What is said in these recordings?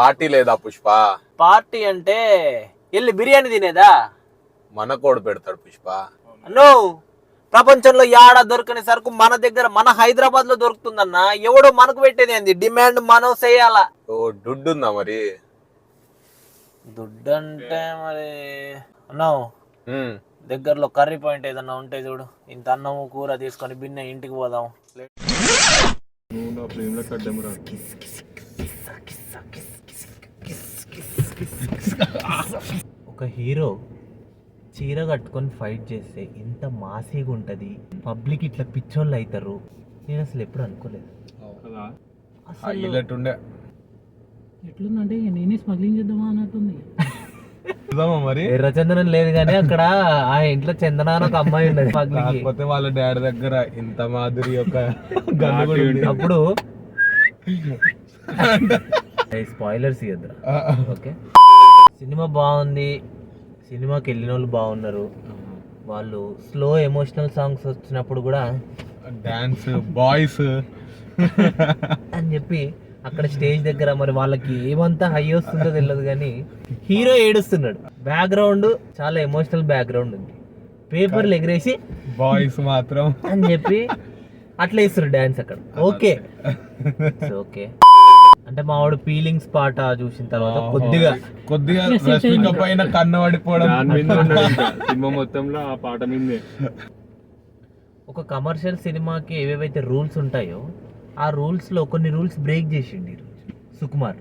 Party లేదా Pushpa? Party అంటే వెళ్ళి బిర్యానీ తినేదా? మన కోడు పెడతాడు పుష్ప. నో, ప్రపంచంలో యాడ దొరకని సరుకు మన దగ్గర మన హైదరాబాద్ లో దొరుకుతుందన్న. ఎవడో మనకు పెట్టేది ఏంది? డిమాండ్ మనం చేయాలా. ఓ దుడ్డు ఉందా మరి? దుడ్డు అంటే మరి అన్నా దగ్గరలో కర్రీ పాయింట్ ఏదన్నా ఉంటే చూడు, ఇంత అన్నము కూర తీసుకొని బిన్నె ఇంటికి పోదాం. ఒక హీరో చీర కట్టుకొని ఫైట్ చేస్తే ఇంత మాసీగా ఉంటది, పబ్లిక్ ఇట్లా పిచ్చోళ్ళు అవుతారు, నేను అసలు ఎప్పుడు అనుకోలేదు. ఎట్లుందంటే నేనే స్మగ్లింగ్ చేద్దామా అన్నట్టుంది. మరి ఎర్రచందనం లేదు కానీ అక్కడ ఆ ఇంట్లో చందన అని ఒక అమ్మాయి ఉన్నది. కాకపోతే వాళ్ళ డాడీ దగ్గర ఇంత మాదిరి ఒక అప్పుడు స్పాయిలర్స్ ఇద్దాం. ఓకే, సినిమా బాగుంది, సినిమాకి వెళ్ళిన వాళ్ళు బాగున్నారు. వాళ్ళు స్లో ఎమోషనల్ సాంగ్స్ వచ్చినప్పుడు కూడా డాన్స్ బాయ్స్ అని చెప్పి అక్కడ స్టేజ్ దగ్గర మరి వాళ్ళకి ఏమంతా హై వస్తుందో తెలియదు కానీ హీరో ఏడుస్తున్నాడు. బ్యాక్గ్రౌండ్ చాలా ఎమోషనల్ బ్యాక్గ్రౌండ్ ఉంది, పేపర్లు ఎగరేసి బాయ్స్ మాత్రం అని చెప్పి అట్లా వేస్తారు డాన్స్ అక్కడ. ఓకే ఓకే అంటే మా వాడు ఫీలింగ్స్ పాట చూసిన తర్వాత కొద్దిగా రష్మిక పైన కన్ను పడిపోవడం సినిమా మొత్తంలో ఆ పాట మీదే. ఒక కమర్షియల్ సినిమాకి ఏవేవైతే రూల్స్ ఉంటాయో ఆ రూల్స్ లో కొన్ని రూల్స్ బ్రేక్ చేసిండు సుకుమార్.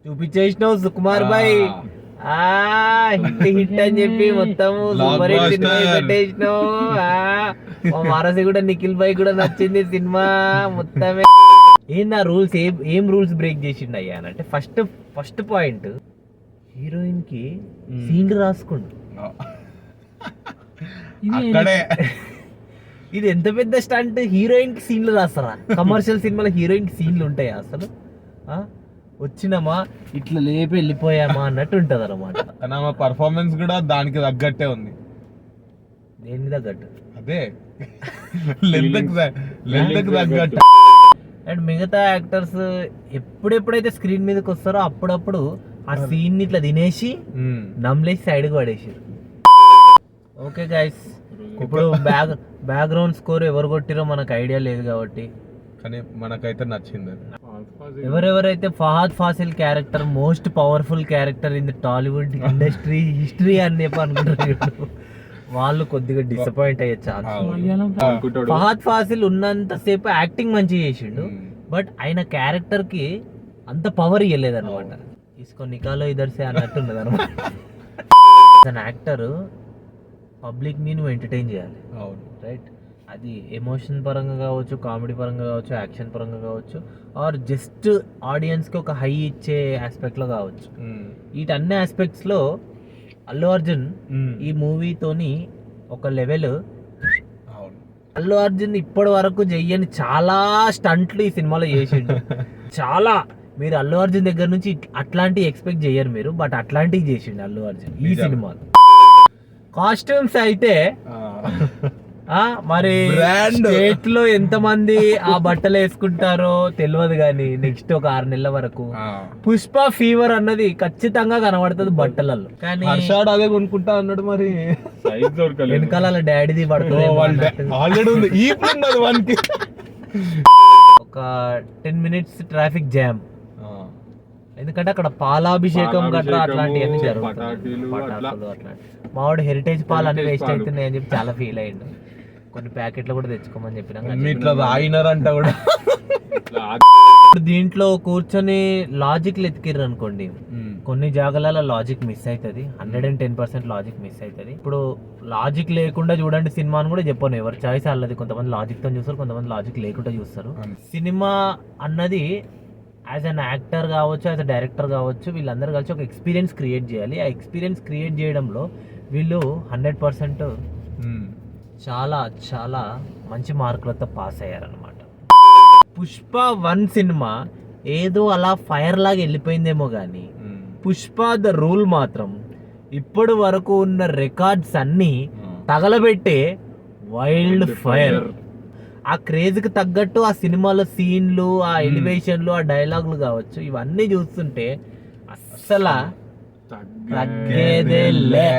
చూపించేసినావు సుకుమార్ బాయ్, హిట్ అని చెప్పి మొత్తం సూపర్ హిట్ సినిమా పెట్టేసినావు. వారసి కూడా నిఖిల్ బాయ్ కూడా నచ్చింది సినిమా మొత్తమే. ఏంది ఆ రూల్స్? ఏం రూల్స్ బ్రేక్ చేసిండు అయ్యా అంటే ఫస్ట్ పాయింట్, హీరోయిన్ కి సీన్లు రాసుకుండు. ఇది ఎంత పెద్ద స్టంట్! హీరోయిన్ కి సీన్లు రాస్తారా? కమర్షియల్ సినిమాలో హీరోయిన్ కి సీన్లు ఉంటాయా అసలు? వచ్చినామా ఇట్లా లేపి వెళ్ళిపోయామా అన్నట్టు ఉంటది అనమాట. పర్ఫార్మెన్స్ కూడా దానికి తగ్గట్టే ఉంది. దేనికి తగ్గట్టు? అదే లెంత్ తగ్గట్టు. అండ్ మిగతా యాక్టర్స్ ఎప్పుడెప్పుడైతే స్క్రీన్ మీదకి వస్తారో అప్పుడప్పుడు ఆ సీన్ ఇట్లా తినేసి నమ్లేసి సైడ్కి పడేసారు. ఓకే గైస్, ఇప్పుడు బ్యాక్గ్రౌండ్ స్కోర్ ఎవరు కొట్టిరో మనకు ఐడియా లేదు కాబట్టి కానీ మనకైతే నచ్చింది. ఎవరెవరైతే Fahadh Faasil character most powerful character in the Tollywood industry history అని చెప్పి అనుకుంటారు, వాళ్ళు కొద్దిగా డిసప్పాయింట్ అయ్యే ఛాన్స్. ఫహద్ ఫాసిల్ ఉన్నంత సేపు యాక్టింగ్ మంచిగా చేసిండు, బట్ ఆయన క్యారెక్టర్ కి అంత పవర్ ఇవ్వలేదు అనమాట. తీసుకొని నికాలో ఇదర్సే అన్నట్టు ఉన్నది అనమాట. యాక్టర్ పబ్లిక్ ని నువ్వు ఎంటర్టైన్ చేయాలి, రైట్? అది ఎమోషన్ పరంగా కావచ్చు, కామెడీ పరంగా కావచ్చు, యాక్షన్ పరంగా కావచ్చు, ఆర్ జస్ట్ ఆడియన్స్ కి ఒక హై ఇచ్చే ఆస్పెక్ట్ లో కావచ్చు. వీటన్ని ఆస్పెక్ట్స్ లో అల్లు అర్జున్ ఈ మూవీతోని ఒక లెవెల్. అల్లు అర్జున్ ఇప్పటి వరకు చెయ్యని చాలా స్టంట్లు ఈ సినిమాలో చేసిండు. చాలా, మీరు అల్లు అర్జున్ దగ్గర నుంచి అట్లాంటివి ఎక్స్పెక్ట్ చేయరు మీరు, బట్ అట్లాంటివి చేసిండు అల్లు అర్జున్ ఈ సినిమాలో. కాస్ట్యూమ్స్ అయితే మరి స్టేట్ లో ఎంత మంది ఆ బట్టలు వేసుకుంటారో తెలియదు కానీ నెక్స్ట్ ఒక 6 నెలల వరకు పుష్ప ఫీవర్ అన్నది ఖచ్చితంగా కనబడుతుంది బట్టలలో. కానీ అదే కొనుక్కుంటా అన్నాడు, మరి వెనకాల డాడీది పడుతుంది. ఒక 10 minutes ట్రాఫిక్ జామ్, ఎందుకంటే అక్కడ పాలాభిషేకం గట్రా అట్లాంటివన్నీ జరుగుతాయి. పటాకులు అట్లాంటి మావాడు హెరిటేజ్ పాలు అన్ని వేస్ట్ అవుతున్నాయి అని చెప్పి చాలా ఫీల్ అయ్యిండు. కొన్ని ప్యాకెట్లు కూడా తెచ్చుకోమని చెప్పినారంట కూడా. దీంట్లో కూర్చొని లాజిక్ ఎతికిర్రు అనుకోండి, కొన్ని జాగాల లాజిక్ మిస్ అవుతుంది, 110% లాజిక్ మిస్ అవుతుంది. ఇప్పుడు లాజిక్ లేకుండా చూడండి సినిమా అని కూడా చెప్పను, ఎవరి చాయిస్ అల్లది. కొంతమంది లాజిక్ తో చూస్తారు, కొంతమంది లాజిక్ లేకుండా చూస్తారు. సినిమా అన్నది యాజ్ అన్ యాక్టర్ కావచ్చు, యాజ్ అ డైరెక్టర్ కావచ్చు, వీళ్ళందరూ కలిసి ఒక ఎక్స్పీరియన్స్ క్రియేట్ చేయాలి. ఆ ఎక్స్పీరియన్స్ క్రియేట్ చేయడంలో వీళ్ళు 100% చాలా చాలా మంచి మార్కులతో పాస్ అయ్యారనమాట. పుష్ప 1 సినిమా ఏదో అలా ఫైర్ లాగా వెళ్ళిపోయిందేమో కానీ పుష్ప ద రూల్ మాత్రం ఇప్పటి వరకు ఉన్న రికార్డ్స్ అన్ని తగలబెట్టే వైల్డ్ ఫైర్. ఆ క్రేజ్ కి తగ్గట్టు ఆ సినిమాలో సీన్లు, ఆ ఎలివేషన్లు, ఆ డైలాగులు కావచ్చు, ఇవన్నీ చూస్తుంటే అస్సలు తగ్గేదే లే.